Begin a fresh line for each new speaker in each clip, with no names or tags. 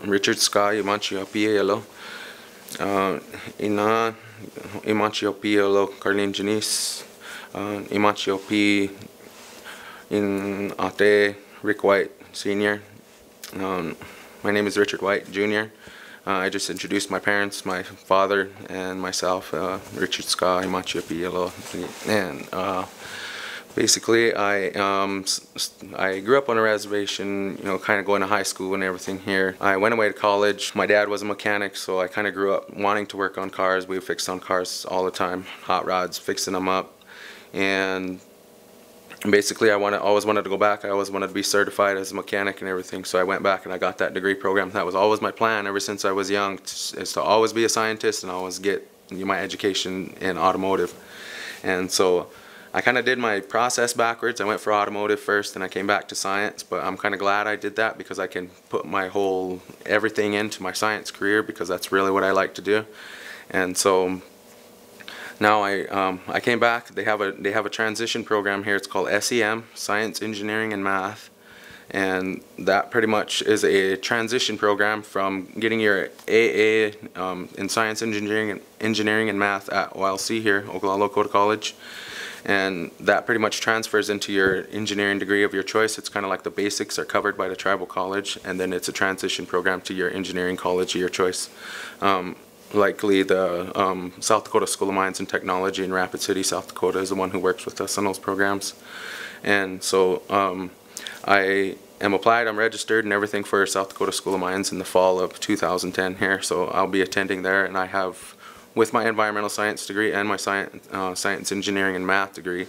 Richard Ska imanchi apielo. Ina imanchi apielo Carlin Janice. Imanchi api in ate Rick White Sr. My name is Richard White Jr. I just introduced my parents, my father and myself, Richard Ska imanchi apielo. And basically, I grew up on a reservation, you know, kind of going to high school and everything here. I went away to college. My dad was a mechanic, so I kind of grew up wanting to work on cars. We fixed on cars all the time, hot rods, fixing them up. And basically, I always wanted to go back. I always wanted to be certified as a mechanic and everything, so I went back and I got that degree program. That was always my plan ever since I was young, is to always be a scientist and always get my education in automotive. And so I kind of did my process backwards. I went for automotive first and I came back to science, but I'm kind of glad I did that because I can put my whole everything into my science career because that's really what I like to do. And so now I came back. They have a transition program here. It's called SEM, Science, Engineering, and Math. And that pretty much is a transition program from getting your AA in Science, Engineering, and Math at OLC here, Oglala Lakota College. And that pretty much transfers into your engineering degree of your choice. It's kind of like the basics are covered by the tribal college, and then it's a transition program to your engineering college of your choice. Likely the South Dakota School of Mines and Technology in Rapid City, South Dakota is the one who works with us on those programs. And so I am applied, I'm registered and everything for South Dakota School of Mines in the fall of 2010 here, so I'll be attending there. And I have, with my environmental science degree and my science, engineering, and math degree,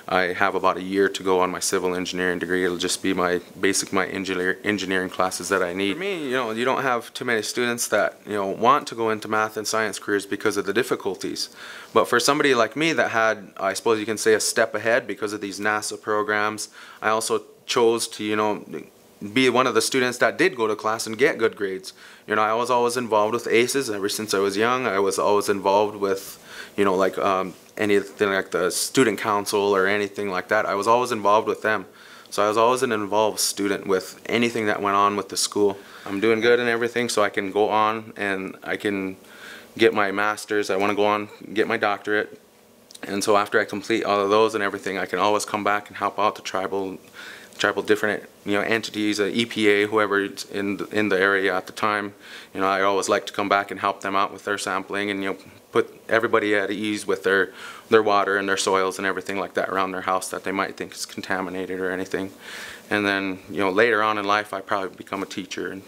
I have about a year to go on my civil engineering degree. It'll just be my engineering classes that I need. For me, you know, you don't have too many students that, you know, want to go into math and science careers because of the difficulties. But for somebody like me that had, I suppose you can say, a step ahead because of these NASA programs, I also chose to, you know, be one of the students that did go to class and get good grades. You know, I was always involved with ACEs ever since I was young. I was always involved with, you know, like anything like the student council or anything like that. I was always involved with them. So I was always an involved student with anything that went on with the school. I'm doing good and everything, so I can go on and I can get my master's. I want to go on and get my doctorate. And so after I complete all of those and everything, I can always come back and help out the tribal different, you know, entities, EPA, whoever in the area at the time. You know, I always like to come back and help them out with their sampling and, you know, put everybody at ease with their water and their soils and everything like that around their house that they might think is contaminated or anything. And then, you know, later on in life I probably become a teacher, and,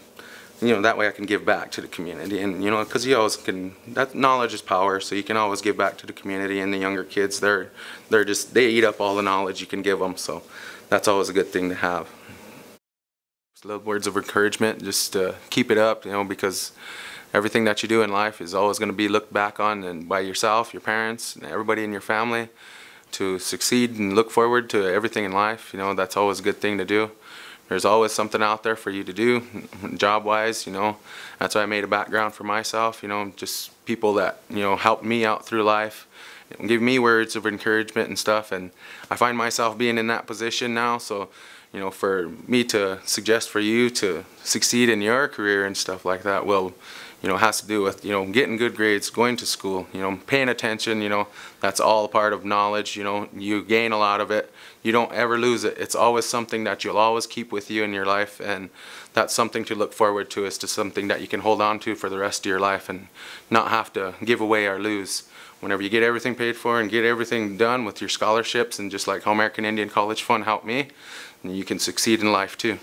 you know, that way I can give back to the community. And, you know, because you always can, that knowledge is power, so you can always give back to the community. And the younger kids, they eat up all the knowledge you can give them, so that's always a good thing to have. Just little words of encouragement, just keep it up, you know, because everything that you do in life is always going to be looked back on and by yourself, your parents, and everybody in your family. To succeed and look forward to everything in life, you know, that's always a good thing to do. There's always something out there for you to do, job-wise, you know. That's why I made a background for myself, you know, just people that, you know, helped me out through life, give me words of encouragement and stuff. And I find myself being in that position now, so, you know, for me to suggest for you to succeed in your career and stuff like that, well, you know, has to do with, you know, getting good grades, going to school, you know, paying attention, you know, that's all part of knowledge, you know, you gain a lot of it. You don't ever lose it. It's always something that you'll always keep with you in your life, and that's something to look forward to, is to something that you can hold on to for the rest of your life and not have to give away or lose. Whenever you get everything paid for and get everything done with your scholarships, and just like how American Indian College Fund helped me, you can succeed in life too.